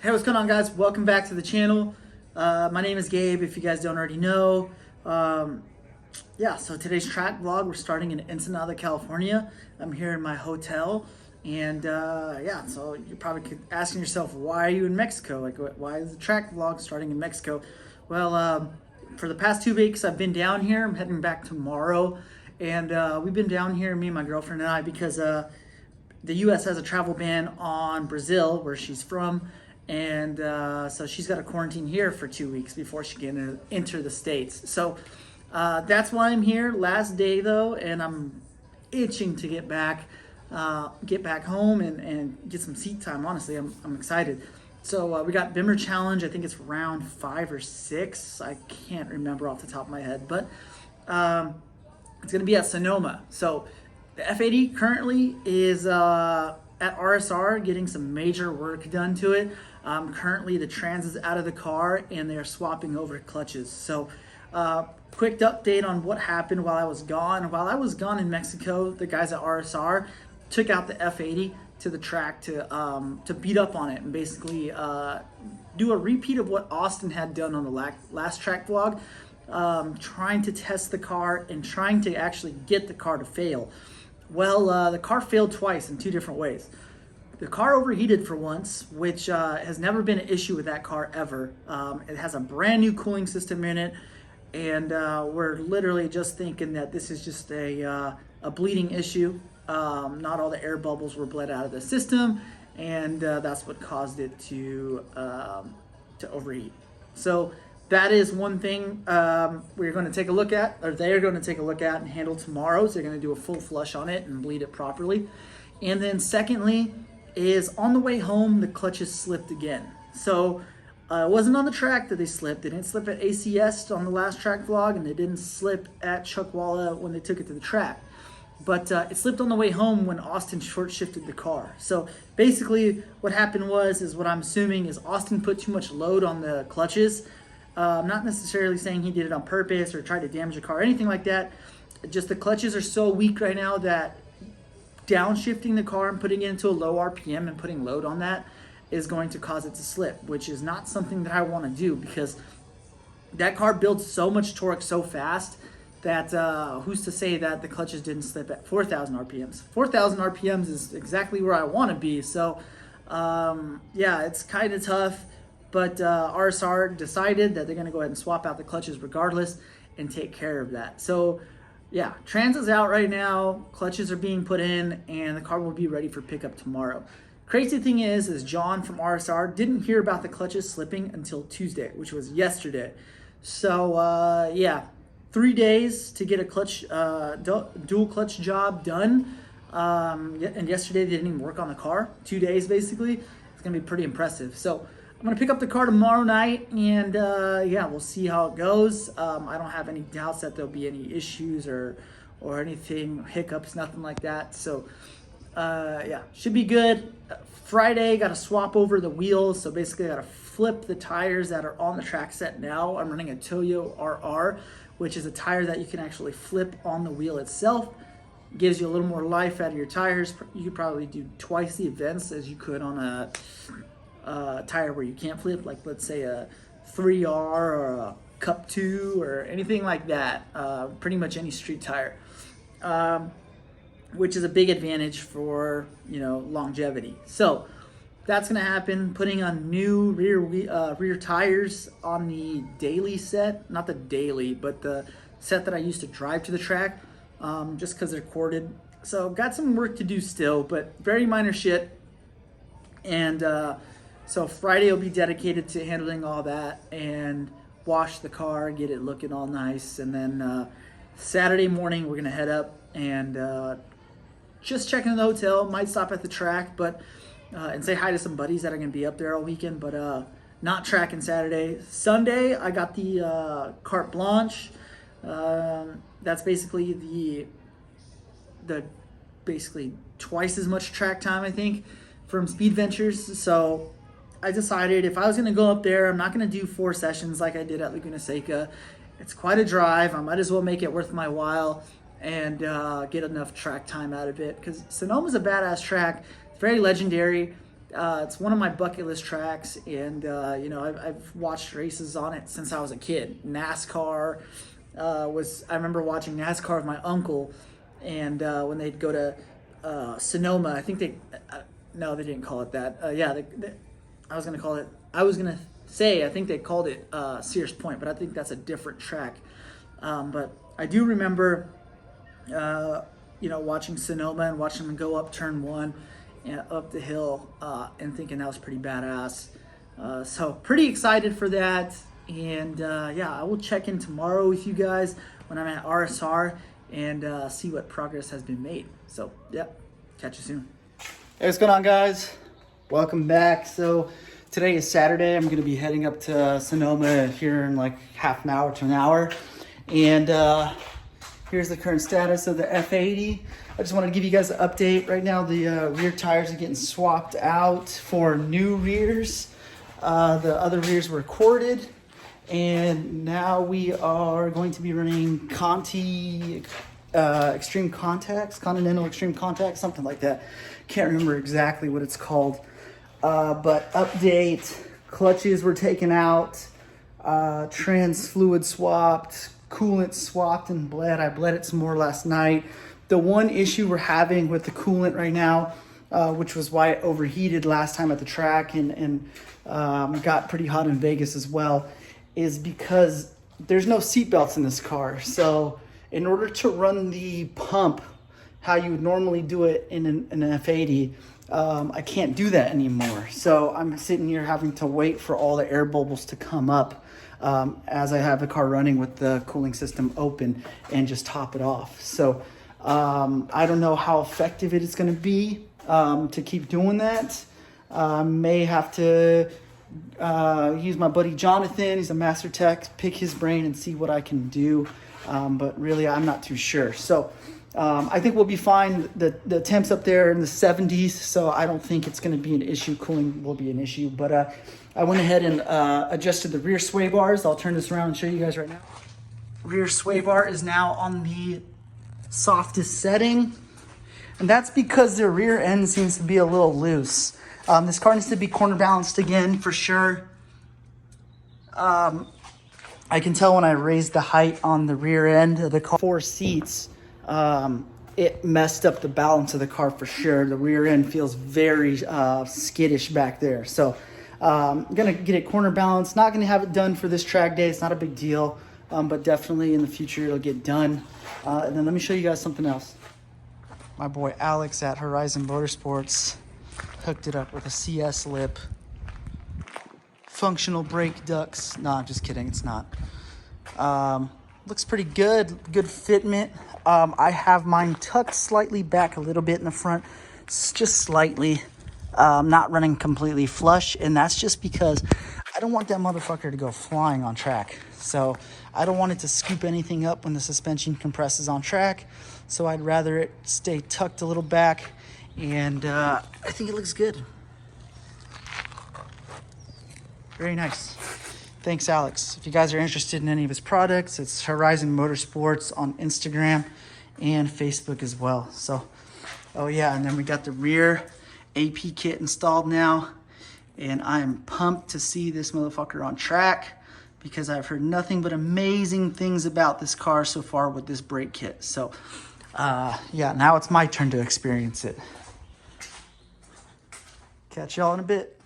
Hey, what's going on, guys? Welcome back to the channel. My name is Gabe, if you guys don't already know. Yeah, so today's track vlog, we're starting in Ensenada, California. I'm here in my hotel, and yeah, so you're probably asking yourself, why are you in Mexico? Like, why is the track vlog starting in Mexico? Well, for the past 2 weeks, I've been down here. I'm heading back tomorrow, and we've been down here, me and my girlfriend and I, because the U.S. has a travel ban on Brazil, where she's from. And so she's got to quarantine here for 2 weeks before she can enter the States. So that's why I'm here. Last day though, and I'm itching to get back home and get some seat time. Honestly, I'm excited. So we got Bimmer Challenge. I think it's round 5 or 6. I can't remember off the top of my head, but it's gonna be at Sonoma. So the F80 currently is at RSR getting some major work done to it. Currently the trans is out of the car and they're swapping over clutches. So quick update on what happened while I was gone. While I was gone in Mexico, the guys at RSR took out the F80 to the track to beat up on it and basically do a repeat of what Austin had done on the last track vlog, trying to test the car and trying to actually get the car to fail. Well, the car failed twice in 2 different ways. The car overheated for once, which has never been an issue with that car ever. It has a brand new cooling system in it, and we're literally just thinking that this is just a bleeding issue. Not all the air bubbles were bled out of the system, and that's what caused it to overheat. So that is one thing we're going to take a look at, or they're going to take a look at and handle tomorrow. So they're going to do a full flush on it and bleed it properly. And then secondly, is on the way home, the clutches slipped again. So it wasn't on the track that they slipped. They didn't slip at ACS on the last track vlog, and they didn't slip at Chuckwalla when they took it to the track. But it slipped on the way home when Austin short shifted the car. So basically what happened is what I'm assuming is Austin put too much load on the clutches. I'm not necessarily saying he did it on purpose or tried to damage the car or anything like that. Just the clutches are so weak right now that downshifting the car and putting it into a low RPM and putting load on that is going to cause it to slip, which is not something that I want to do, because that car builds so much torque so fast that who's to say that the clutches didn't slip at 4,000 RPMs. 4,000 RPMs is exactly where I want to be. So yeah, it's kind of tough, but RSR decided that they're going to go ahead and swap out the clutches regardless and take care of that. So yeah, trans is out right now, clutches are being put in, and the car will be ready for pickup tomorrow. Crazy thing is John from RSR didn't hear about the clutches slipping until Tuesday, which was yesterday. So yeah, 3 days to get a clutch, dual clutch job done. And yesterday they didn't even work on the car. 2 days basically. It's gonna be pretty impressive. So I'm gonna pick up the car tomorrow night, and yeah, we'll see how it goes. I don't have any doubts that there'll be any issues or anything, hiccups, nothing like that. So yeah, should be good. Friday, got to swap over the wheels. So basically, got to flip the tires that are on the track set now. I'm running a Toyo RR, which is a tire that you can actually flip on the wheel itself. Gives you a little more life out of your tires. You could probably do twice the events as you could on a tire where you can't flip, like let's say a 3R or a Cup 2 or anything like that. Pretty much any street tire, which is a big advantage for, you know, longevity. So that's gonna happen. Putting on new rear tires on the daily set, not the daily, but the set that I used to drive to the track, just because they're corded. So got some work to do still, but very minor shit. And so Friday will be dedicated to handling all that and wash the car, get it looking all nice. And then Saturday morning, we're gonna head up and just check in the hotel, might stop at the track, but and say hi to some buddies that are gonna be up there all weekend, but not tracking Saturday. Sunday, I got the carte blanche. That's basically the basically twice as much track time, I think, from Speed Ventures. So I decided if I was gonna go up there, I'm not gonna do 4 sessions like I did at Laguna Seca. It's quite a drive. I might as well make it worth my while and get enough track time out of it, because Sonoma's a badass track. It's very legendary. It's one of my bucket list tracks, and you know, I've watched races on it since I was a kid. NASCAR I remember watching NASCAR with my uncle, and when they'd go to Sonoma, I think no, they didn't call it that. Yeah, I was gonna say I think they called it Sears Point, but I think that's a different track. But I do remember, you know, watching Sonoma and watching them go up turn 1 and up the hill, and thinking that was pretty badass. So pretty excited for that. And yeah, I will check in tomorrow with you guys when I'm at RSR and see what progress has been made. So yeah, catch you soon. Hey, what's going on, guys? Welcome back. So today is Saturday. I'm going to be heading up to Sonoma here in like half an hour to an hour. And here's the current status of the F80. I just wanted to give you guys an update. Right now, the rear tires are getting swapped out for new rears. The other rears were corded. And now we are going to be running Continental Extreme Contacts, something like that. Can't remember exactly what it's called. But update, clutches were taken out, trans fluid swapped, coolant swapped and bled. I bled it some more last night. The one issue we're having with the coolant right now, which was why it overheated last time at the track and got pretty hot in Vegas as well, is because there's no seat belts in this car. So in order to run the pump how you would normally do it in an F80, I can't do that anymore. So I'm sitting here having to wait for all the air bubbles to come up as I have the car running with the cooling system open and just top it off. So I don't know how effective it is going to be to keep doing that. May have to use my buddy Jonathan. He's a master tech, pick his brain and see what I can do. But really, I'm not too sure. So I think we'll be fine. The temps up there in the 70s, so I don't think it's going to be an issue. Cooling will be an issue. But I went ahead and adjusted the rear sway bars. I'll turn this around and show you guys right now. Rear sway bar is now on the softest setting. And that's because the rear end seems to be a little loose. This car needs to be corner balanced again for sure. I can tell when I raised the height on the rear end of the car, 4 seats, it messed up the balance of the car for sure. The rear end feels very skittish back there. So I'm going to get it corner balanced. Not going to have it done for this track day. It's not a big deal, but definitely in the future it'll get done. And then let me show you guys something else. My boy Alex at Horizon Motorsports hooked it up with a CS lip. Functional brake ducts. No, I'm just kidding. It's not. Looks pretty good. Good fitment. I have mine tucked slightly back a little bit in the front. Just slightly. Not running completely flush. And that's just because I don't want that motherfucker to go flying on track. So I don't want it to scoop anything up when the suspension compresses on track. So I'd rather it stay tucked a little back. And I think it looks good. Very nice. Thanks, Alex. If you guys are interested in any of his products, it's Horizon Motorsports on Instagram and Facebook as well. So, oh yeah, and then we got the rear AP kit installed now. And I am pumped to see this motherfucker on track because I've heard nothing but amazing things about this car so far with this brake kit. So, yeah, now it's my turn to experience it. Catch y'all in a bit.